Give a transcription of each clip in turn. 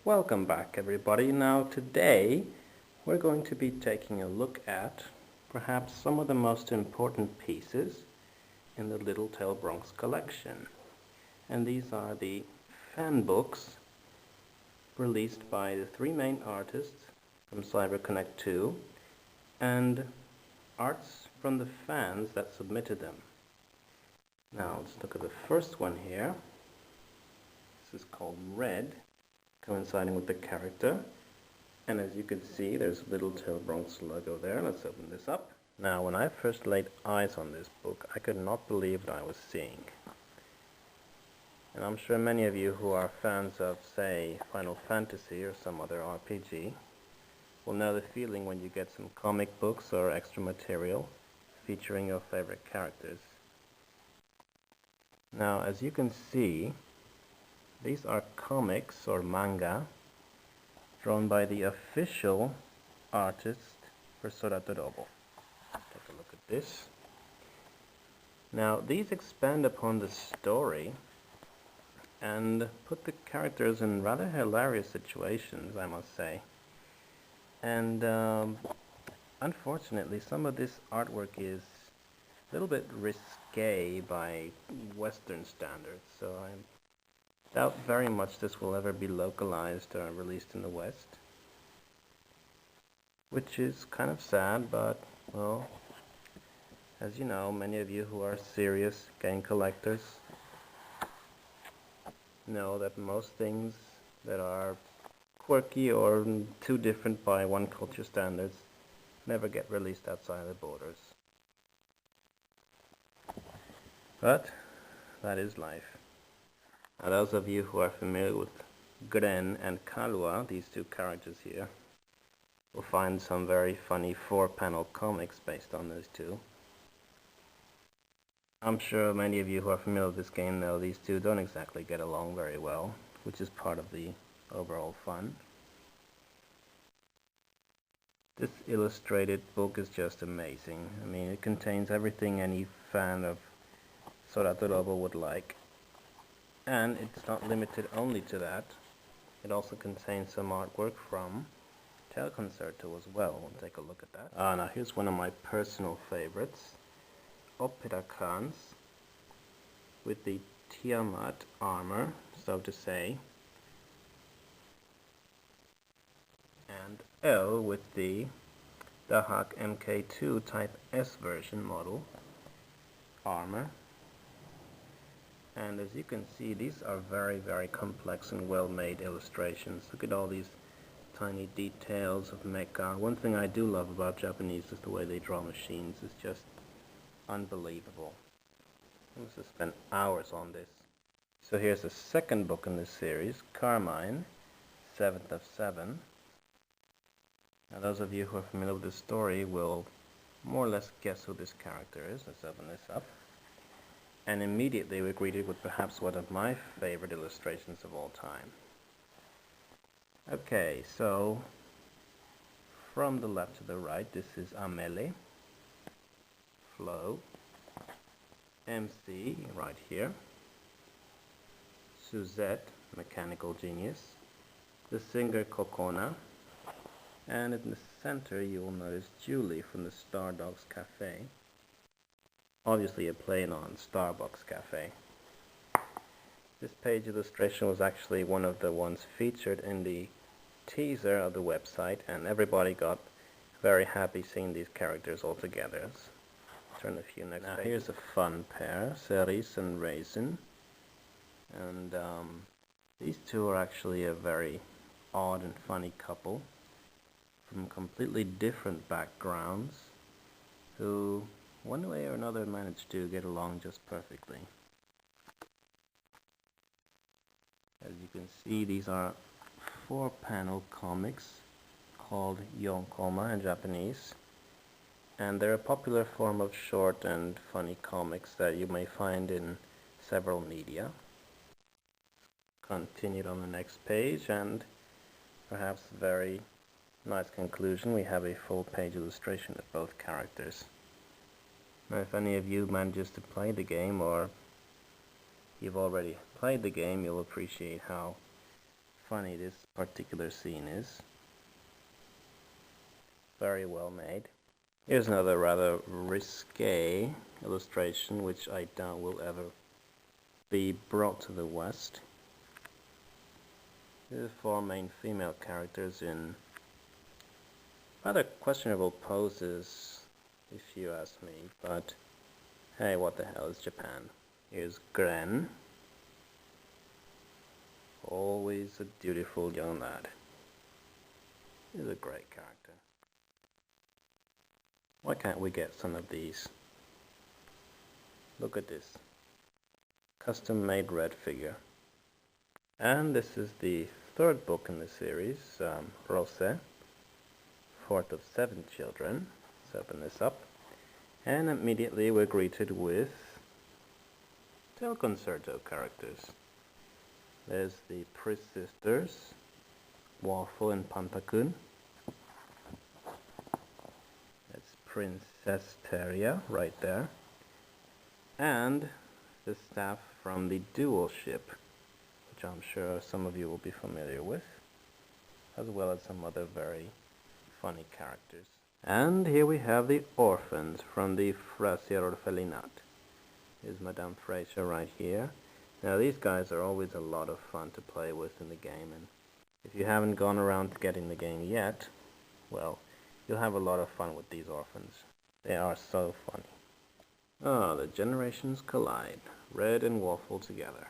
Welcome back, everybody. Now today we're going to be taking a look at perhaps some of the most important pieces in the Little Tale Bronx collection. And these are the fan books released by the three main artists from CyberConnect 2 and arts from the fans that submitted them. Now let's look at the first one here. This is called Red, coinciding with the character. And as you can see, there's Little Tale Bronx logo there. Let's open this up. Now, when I first laid eyes on this book, I could not believe what I was seeing. And I'm sure many of you who are fans of, say, Final Fantasy or some other RPG will know the feeling when you get some comic books or extra material featuring your favorite characters. Now, as you can see, these are comics or manga drawn by the official artist for Soratorobo. Take a look at this. Now, these expand upon the story and put the characters in rather hilarious situations, I must say. And unfortunately, some of this artwork is a little bit risque by Western standards, so I doubt very much this will ever be localized or released in the West. Which is kind of sad, but, well, as you know, many of you who are serious game collectors know that most things that are quirky or too different by one culture standards never get released outside the borders. But that is life. Now, those of you who are familiar with Gren and Kalua, these two characters here, will find some very funny 4-panel comics based on those two. I'm sure many of you who are familiar with this game know these two don't exactly get along very well, which is part of the overall fun. This illustrated book is just amazing. I mean, it contains everything any fan of Soratorobo would like. And it's not limited only to that. It also contains some artwork from Tale Concerto as well. We'll take a look at that. Now here's one of my personal favorites. Opera Kans with the Tiamat armor, so to say. And L with the Dahak MK2 Type S version model armor. And as you can see, these are very, very complex and well-made illustrations. Look at all these tiny details of mecha. One thing I do love about Japanese is the way they draw machines. It's just unbelievable. I must have spent hours on this. So here's the second book in this series, Carmine, 7th of 7. Now those of you who are familiar with the story will more or less guess who this character is. Let's open this up. And immediately we're greeted with perhaps one of my favorite illustrations of all time. Okay, so from the left to the right, this is Amele, Flo, MC right here, Suzette, Mechanical Genius, the singer Kokona, and in the center you will notice Julie from the Star Dogs Cafe. Obviously a play on Starbucks Cafe. This page illustration was actually one of the ones featured in the teaser of the website, and everybody got very happy seeing these characters all together. Let's turn a few next. Now here's a fun pair, Cerise and Raisin. And these two are actually a very odd and funny couple from completely different backgrounds who one way or another managed to get along just perfectly. As you can see, these are 4-panel comics called Yonkoma in Japanese, and they're a popular form of short and funny comics that you may find in several media. Continued on the next page, and perhaps a very nice conclusion, we have a full-page illustration of both characters. Now, if any of you manages to play the game, or you've already played the game, you'll appreciate how funny this particular scene is. Very well made. Here's another rather risque illustration which I doubt will ever be brought to the West. Here are 4 main female characters in rather questionable poses, if you ask me, but hey, what the hell is Japan? Here's Gren. Always a dutiful young lad. He's a great character. Why can't we get some of these? Look at this. Custom-made red figure. And this is the 3rd book in the series, Rose, 4th of 7 children. Let's open this up. And immediately we're greeted with Tail Concerto characters. There's the Pris sisters, Waffle and Pantakun. That's Princess Teria right there. And the staff from the Dual Ship, which I'm sure some of you will be familiar with, as well as some other very funny characters. And here we have the orphans from the Frasier Orfelinat. Here's Madame Frasier right here. Now these guys are always a lot of fun to play with in the game, and if you haven't gone around to getting the game yet, well, you'll have a lot of fun with these orphans. They are so funny. Oh, the generations collide. Red and Waffle together.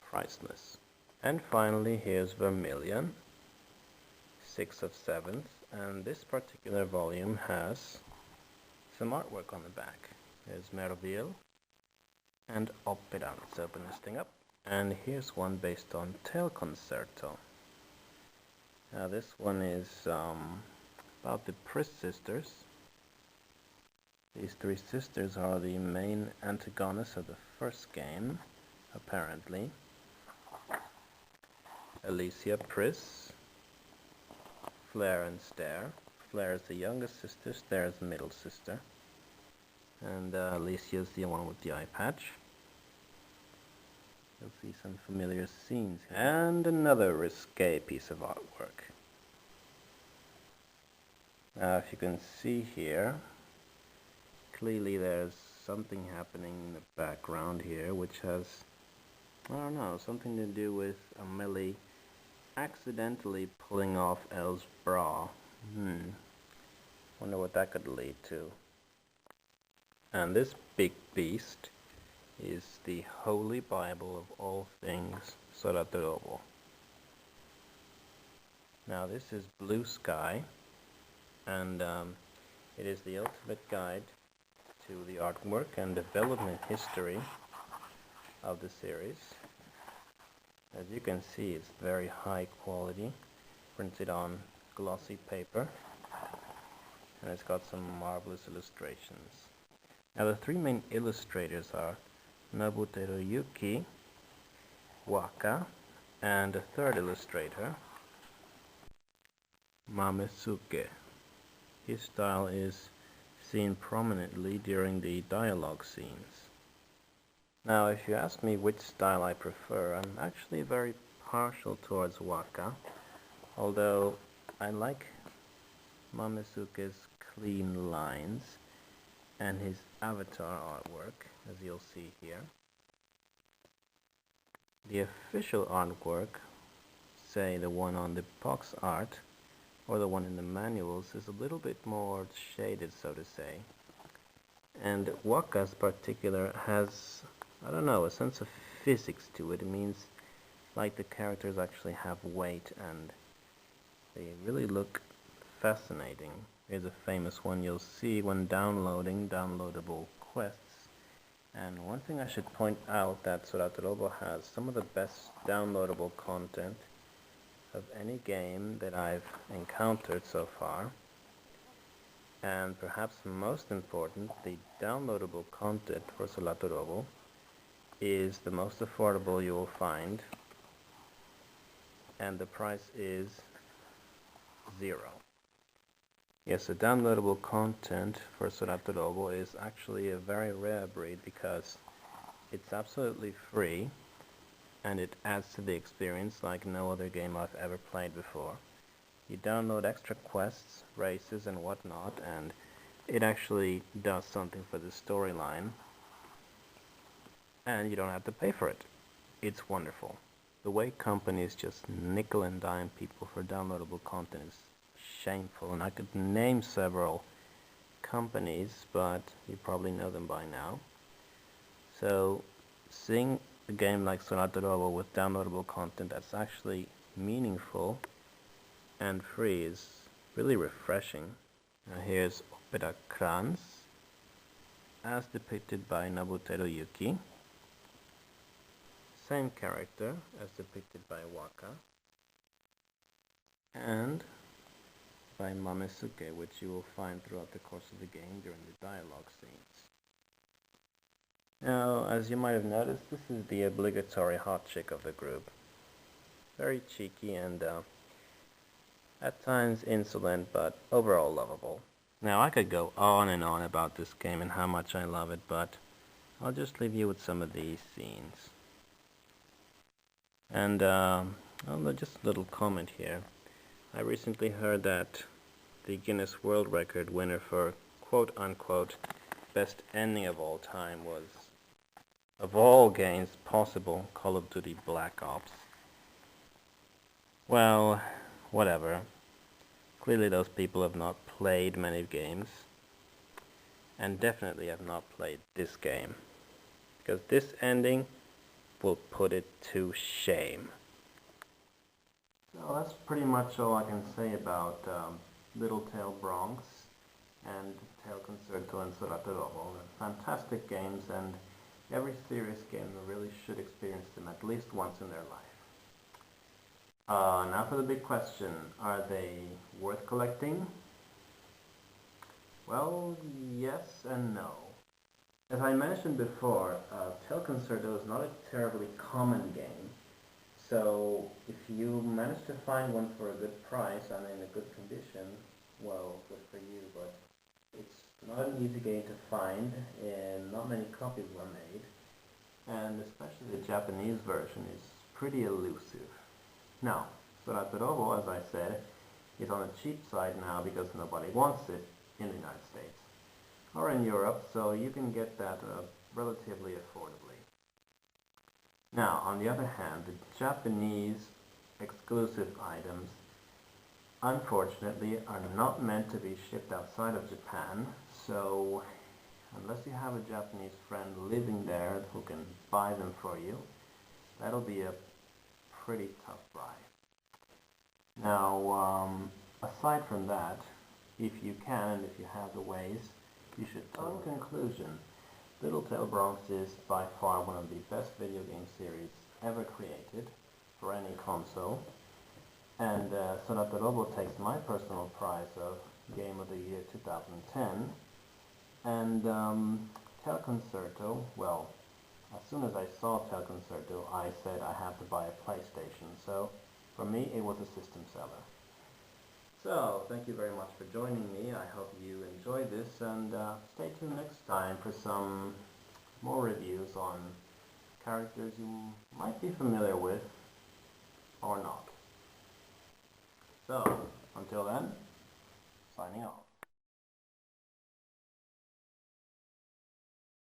Priceless. And finally, here's Vermilion, 6 of 7th, and this particular volume has some artwork on the back. There's Merville and Opera. Let's open this thing up. And here's one based on Tail Concerto. Now this one is about the Pris sisters. These 3 sisters are the main antagonists of the first game, apparently. Alicia Pris, Flare and Stare. Flare is the youngest sister, Stare is the middle sister. And Alicia is the one with the eye patch. You'll see some familiar scenes here. And another risque piece of artwork. Now if you can see here, clearly there's something happening in the background here which has, I don't know, something to do with Amelie accidentally pulling off Elle's bra. Wonder what that could lead to. And this big beast is the Holy Bible of all things Soratorobo. Now this is Blue Sky, and it is the ultimate guide to the artwork and development history of the series. As you can see, it's very high quality, printed on glossy paper, and it's got some marvelous illustrations. Now the 3 main illustrators are Nobuteru Yuki, Waka, and the 3rd illustrator, Mamesuke. His style is seen prominently during the dialogue scenes. Now if you ask me which style I prefer, I'm actually very partial towards Waka, although I like Mamesuke's clean lines and his avatar artwork, as you'll see here. The official artwork, say the one on the box art or the one in the manuals, is a little bit more shaded, so to say. And Waka's particular has, I don't know, a sense of physics to it. It means like the characters actually have weight and they really look fascinating. Here's a famous one you'll see when downloading downloadable quests. And one thing I should point out, that Soratorobo has some of the best downloadable content of any game that I've encountered so far. And perhaps most important, the downloadable content for Soratorobo is the most affordable you will find, and the price is 0. Yes, the downloadable content for Soratorobo is actually a very rare breed because it's absolutely free, and it adds to the experience like no other game I've ever played before. You download extra quests, races, and whatnot, and it actually does something for the storyline, and you don't have to pay for it. It's wonderful. The way companies just nickel and dime people for downloadable content is shameful, and I could name several companies, but you probably know them by now. So seeing a game like Sonata Robo with downloadable content that's actually meaningful and free is really refreshing. Now here's Opera Kranz, as depicted by Nobuteru Yuki. Same character as depicted by Waka, and by Mamesuke, which you will find throughout the course of the game during the dialogue scenes. Now, as you might have noticed, this is the obligatory hot chick of the group. Very cheeky and at times insolent, but overall lovable. Now, I could go on and on about this game and how much I love it, but I'll just leave you with some of these scenes. And just a little comment here. I recently heard that the Guinness World Record winner for quote-unquote best ending of all time was, of all games possible, Call of Duty Black Ops. Well, whatever. Clearly those people have not played many games, and definitely have not played this game, because this ending will put it to shame. So that's pretty much all I can say about Little Tail Bronx and Tail Concerto and Sonata Robo. They're fantastic games, and every serious gamer really should experience them at least once in their life. Now for the big question, are they worth collecting? Well, yes and no. As I mentioned before, Tail Concerto is not a terribly common game, so if you manage to find one for a good price and in a good condition, well, good for you, but it's not an easy game to find, and not many copies were made, and especially the Japanese version is pretty elusive. Now, Sonata Robo, as I said, is on the cheap side now because nobody wants it in the United States or in Europe, so you can get that relatively affordably. Now, on the other hand, the Japanese exclusive items, unfortunately, are not meant to be shipped outside of Japan, so unless you have a Japanese friend living there who can buy them for you, that'll be a pretty tough buy. Now, aside from that, if you can and if you have the ways, you should. In conclusion, Little Tail Bronx is by far one of the best video game series ever created for any console, and Sonata Robo takes my personal prize of Game of the Year 2010, and Tail Concerto, well, as soon as I saw Tail Concerto, I said I have to buy a PlayStation, so for me it was a system seller. So, thank you very much for joining me. I hope you enjoyed this, and stay tuned next time for some more reviews on characters you might be familiar with or not. So, until then, signing off.